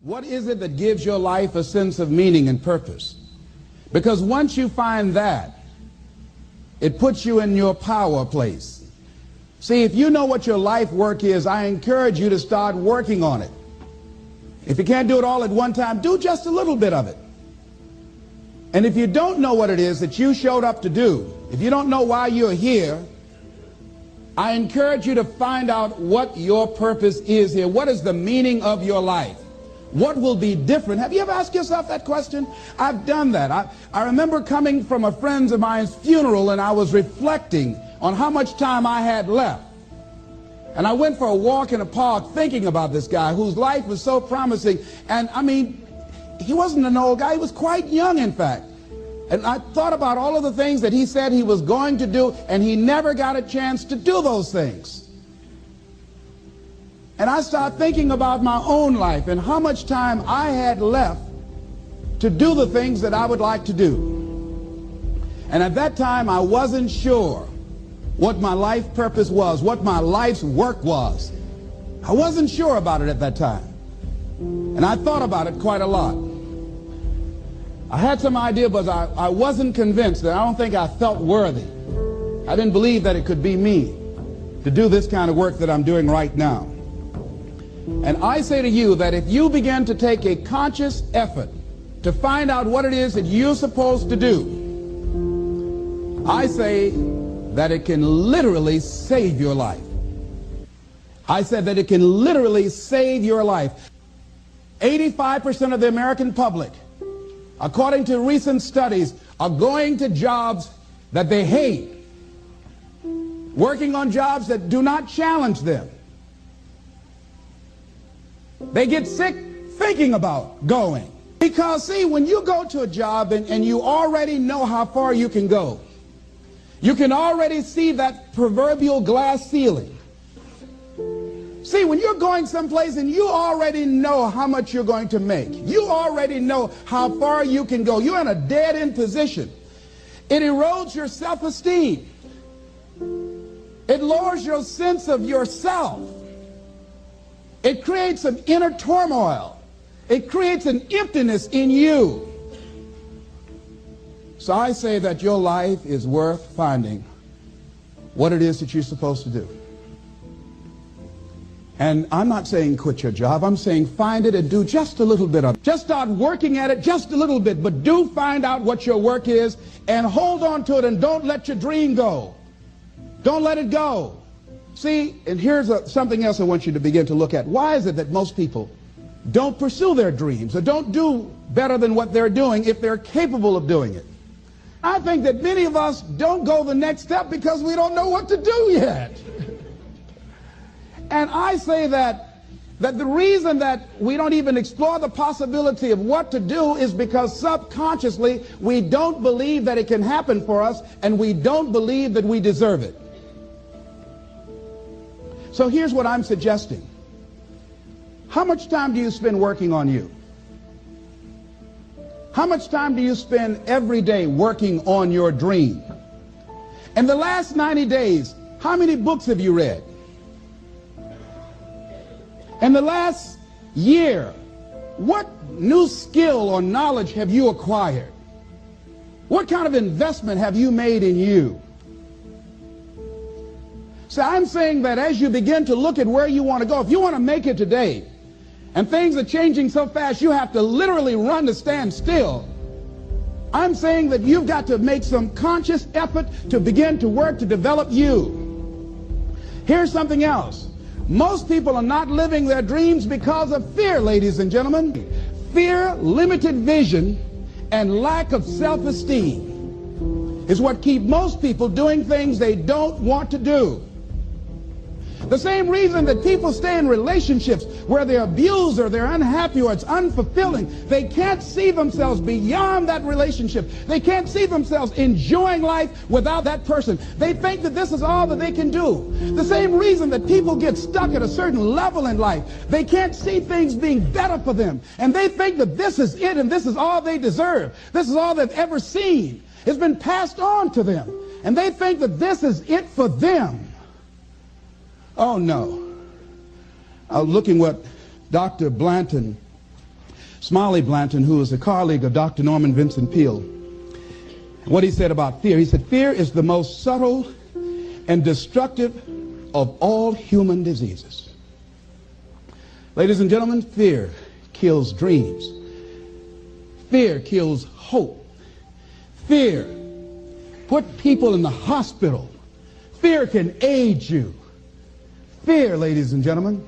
What is it that gives your life a sense of meaning and purpose? Because once you find that, it puts you in your power place. See, if you know what your life work is, I encourage you to start working on it. If you can't do it all at one time, do just a little bit of it. And if you don't know what it is that you showed up to do, if you don't know why you're here, I encourage you to find out what your purpose is here. What is the meaning of your life? What will be different? Have you ever asked yourself that question? I've done that. I remember coming from a friend of mine's funeral, and I was reflecting on how much time I had left. And I went for a walk in a park thinking about this guy whose life was so promising. And I mean, he wasn't an old guy. He was quite young, in fact. And I thought about all of the things that he said he was going to do, and he never got a chance to do those things. And I started thinking about my own life and how much time I had left to do the things that I would like to do. And at that time, I wasn't sure what my life purpose was, what my life's work was. I wasn't sure about it at that time. And I thought about it quite a lot. I had some idea, but I wasn't convinced. And I don't think I felt worthy. I didn't believe that it could be me to do this kind of work that I'm doing right now. And I say to you that if you begin to take a conscious effort to find out what it is that you're supposed to do, I say that it can literally save your life. I said that it can literally save your life. 85% of the American public, according to recent studies, are going to jobs that they hate, working on jobs that do not challenge them. They get sick thinking about going. Because, see, when you go to a job and you already know how far you can go, you can already see that proverbial glass ceiling. See, when you're going someplace and you already know how much you're going to make, you already know how far you can go, you're in a dead-end position. It erodes your self-esteem. It lowers your sense of yourself. It creates an inner turmoil. It creates an emptiness in you. So I say that your life is worth finding what it is that you're supposed to do. And I'm not saying quit your job. I'm saying find it and do just a little bit of it. Just start working at it just a little bit, but do find out what your work is and hold on to it, and don't let your dream go. Don't let it go. See, and here's something else I want you to begin to look at. Why is it that most people don't pursue their dreams or don't do better than what they're doing if they're capable of doing it? I think that many of us don't go the next step because we don't know what to do yet. And I say that the reason that we don't even explore the possibility of what to do is because subconsciously we don't believe that it can happen for us, and we don't believe that we deserve it. So here's what I'm suggesting. How much time do you spend working on you? How much time do you spend every day working on your dream? In the last 90 days, how many books have you read? In the last year, what new skill or knowledge have you acquired? What kind of investment have you made in you? So I'm saying that as you begin to look at where you want to go, if you want to make it today, and things are changing so fast you have to literally run to stand still, I'm saying that you've got to make some conscious effort to begin to work to develop you. Here's something else. Most people are not living their dreams because of fear, ladies and gentlemen. Fear, limited vision, and lack of self-esteem is what keep most people doing things they don't want to do. The same reason that people stay in relationships where they're abused or they're unhappy or it's unfulfilling, they can't see themselves beyond that relationship. They can't see themselves enjoying life without that person. They think that this is all that they can do. The same reason that people get stuck at a certain level in life, they can't see things being better for them. And they think that this is it and this is all they deserve. This is all they've ever seen. It's been passed on to them. And they think that this is it for them. Oh, no. I was looking what Dr. Blanton Smiley Blanton, who was a colleague of Dr. Norman Vincent Peale. What he said about fear, he said, fear is the most subtle and destructive of all human diseases. Ladies and gentlemen, fear kills dreams. Fear kills hope. Fear put people in the hospital. Fear can aid you. Fear, ladies and gentlemen,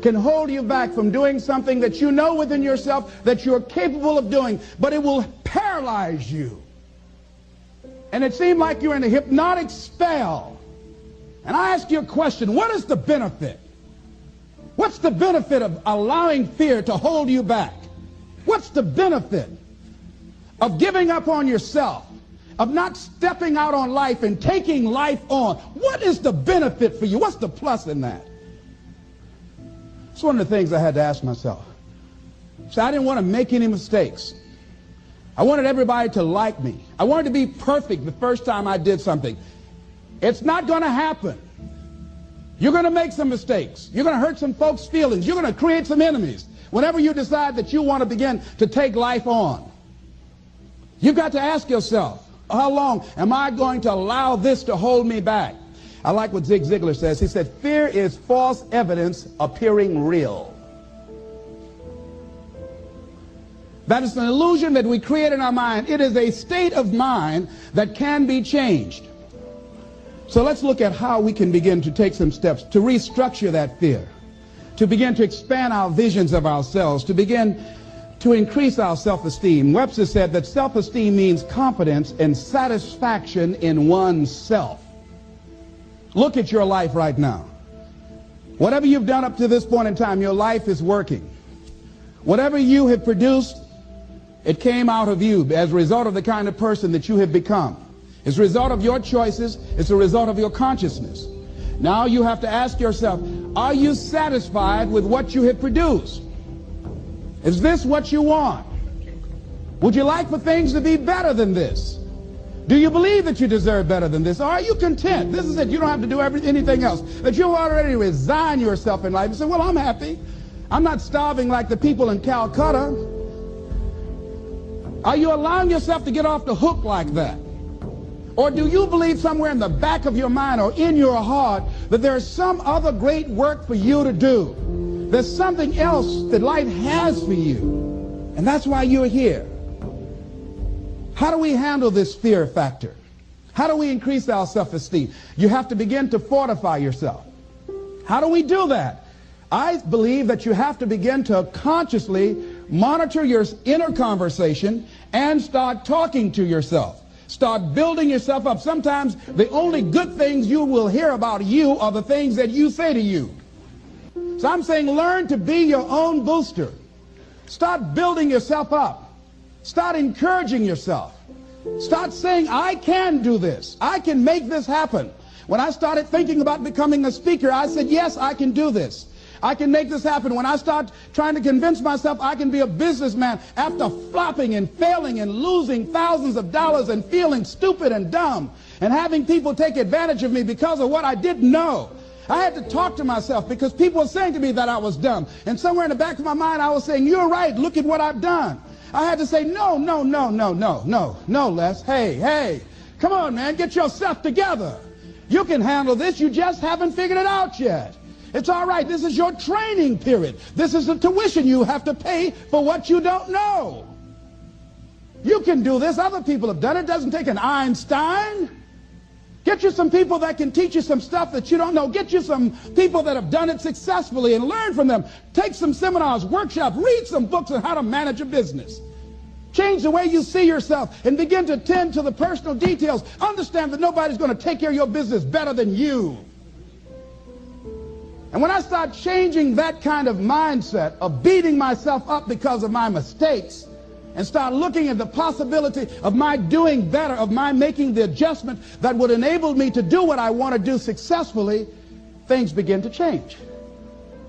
can hold you back from doing something that you know within yourself that you're capable of doing, but it will paralyze you. And it seemed like you're in a hypnotic spell. And I ask you a question, what is the benefit? What's the benefit of allowing fear to hold you back? What's the benefit of giving up on yourself, of not stepping out on life and taking life on? What is the benefit for you? What's the plus in that? It's one of the things I had to ask myself. So I didn't want to make any mistakes. I wanted everybody to like me. I wanted to be perfect the first time I did something. It's not going to happen. You're going to make some mistakes. You're going to hurt some folks' feelings. You're going to create some enemies whenever you decide that you want to begin to take life on. You've got to ask yourself, how long am I going to allow this to hold me back? I like what Zig Ziglar says. He said, fear is false evidence appearing real. That is an illusion that we create in our mind. It is a state of mind that can be changed. So let's look at how we can begin to take some steps to restructure that fear, to begin to expand our visions of ourselves, to begin to increase our self-esteem. Webster said that self-esteem means confidence and satisfaction in oneself. Look at your life right now. Whatever you've done up to this point in time, your life is working. Whatever you have produced, it came out of you as a result of the kind of person that you have become. It's a result of your choices. It's a result of your consciousness. Now you have to ask yourself, are you satisfied with what you have produced? Is this what you want? Would you like for things to be better than this? Do you believe that you deserve better than this? Or are you content? This is it. You don't have to do anything else. That you've already resigned yourself in life and say, well, I'm happy. I'm not starving like the people in Calcutta. Are you allowing yourself to get off the hook like that? Or do you believe somewhere in the back of your mind or in your heart that there's some other great work for you to do? There's something else that life has for you. And that's why you're here. How do we handle this fear factor? How do we increase our self-esteem? You have to begin to fortify yourself. How do we do that? I believe that you have to begin to consciously monitor your inner conversation and start talking to yourself. Start building yourself up. Sometimes the only good things you will hear about you are the things that you say to you. So I'm saying learn to be your own booster. Start building yourself up. Start encouraging yourself. Start saying, I can do this. I can make this happen. When I started thinking about becoming a speaker, I said, yes, I can do this. I can make this happen. When I start trying to convince myself I can be a businessman after flopping and failing and losing thousands of dollars and feeling stupid and dumb and having people take advantage of me because of what I didn't know, I had to talk to myself because people were saying to me that I was dumb. And somewhere in the back of my mind, I was saying, you're right. Look at what I've done. I had to say, no, Les. Hey, come on, man. Get yourself together. You can handle this. You just haven't figured it out yet. It's all right. This is your training period. This is the tuition you have to pay for what you don't know. You can do this. Other people have done it. It doesn't take an Einstein. Get you some people that can teach you some stuff that you don't know. Get you some people that have done it successfully and learn from them. Take some seminars, workshops, read some books on how to manage a business. Change the way you see yourself and begin to tend to the personal details. Understand that nobody's going to take care of your business better than you. And when I start changing that kind of mindset of beating myself up because of my mistakes and start looking at the possibility of my doing better, of my making the adjustment that would enable me to do what I want to do successfully, things begin to change.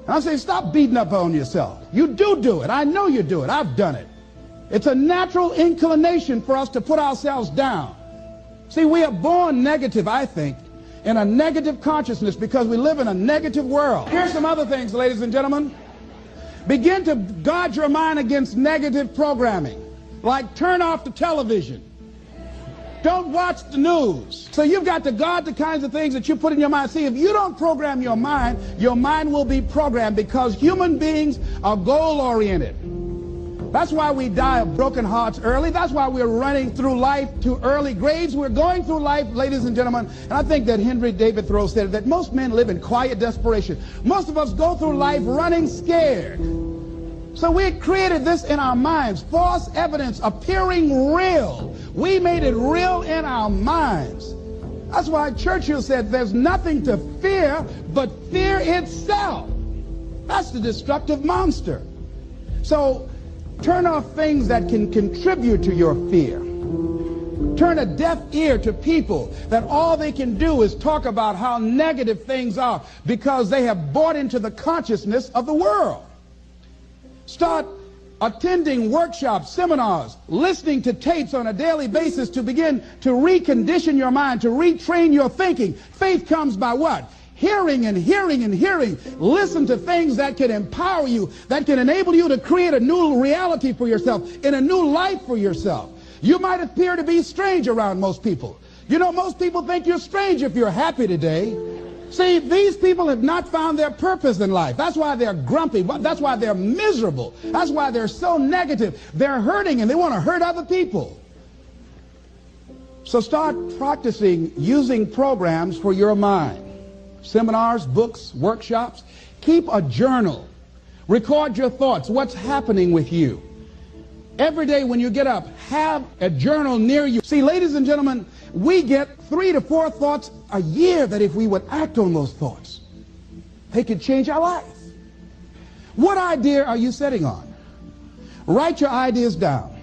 And I'm saying, stop beating up on yourself. You do it. I know you do it. I've done it. It's a natural inclination for us to put ourselves down. See, we are born negative, I think, in a negative consciousness because we live in a negative world. Here's some other things, ladies and gentlemen. Begin to guard your mind against negative programming, like turn off the television. Don't watch the news. So you've got to guard the kinds of things that you put in your mind. See, if you don't program your mind will be programmed, because human beings are goal-oriented. That's why we die of broken hearts early. That's why we're running through life to early graves. We're going through life, ladies and gentlemen, and I think that Henry David Thoreau said that most men live in quiet desperation. Most of us go through life running scared. So we created this in our minds, false evidence appearing real. We made it real in our minds. That's why Churchill said there's nothing to fear but fear itself. That's the destructive monster. So turn off things that can contribute to your fear. Turn a deaf ear to people that all they can do is talk about how negative things are, because they have bought into the consciousness of the world. Start attending workshops, seminars, listening to tapes on a daily basis to begin to recondition your mind, to retrain your thinking. Faith comes by what? Hearing and hearing and hearing. Listen to things that can empower you, that can enable you to create a new reality for yourself, in a new life for yourself. You might appear to be strange around most people. You know, most people think you're strange if you're happy today. See, these people have not found their purpose in life. That's why they're grumpy. That's why they're miserable. That's why they're so negative. They're hurting and they want to hurt other people. So start practicing using programs for your mind. Seminars, books, workshops. Keep a journal. Record your thoughts. What's happening with you? Every day when you get up, have a journal near you. See, ladies and gentlemen, we get 3 to 4 thoughts a year that if we would act on those thoughts, they could change our life. What idea are you sitting on? Write your ideas down.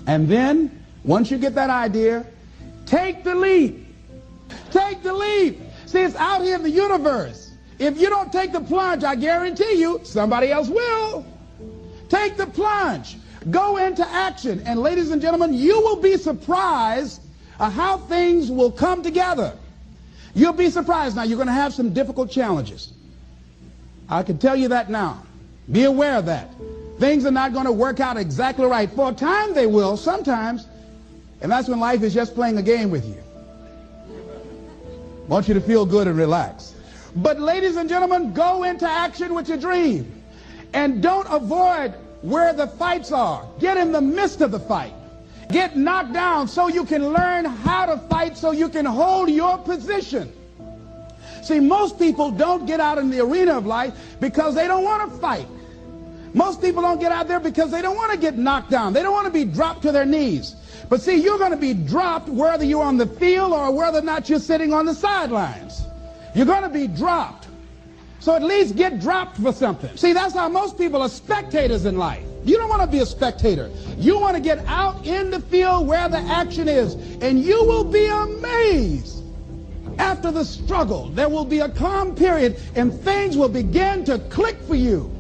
And then, once you get that idea, take the leap. Take the leap. See, it's out here in the universe. If you don't take the plunge, I guarantee you, somebody else will. Take the plunge. Go into action. And ladies and gentlemen, you will be surprised how things will come together. You'll be surprised. Now, you're going to have some difficult challenges. I can tell you that now. Be aware of that. Things are not going to work out exactly right. For a time they will, sometimes. And that's when life is just playing a game with you. I want you to feel good and relax. But ladies and gentlemen, go into action with your dream. And don't avoid where the fights are. Get in the midst of the fight. Get knocked down so you can learn how to fight, so you can hold your position. See, most people don't get out in the arena of life because they don't want to fight. Most people don't get out there because they don't want to get knocked down. They don't want to be dropped to their knees. But see, you're going to be dropped whether you're on the field or whether or not you're sitting on the sidelines. You're going to be dropped. So at least get dropped for something. See, that's how most people are spectators in life. You don't want to be a spectator. You want to get out in the field where the action is. And you will be amazed. After the struggle, there will be a calm period and things will begin to click for you.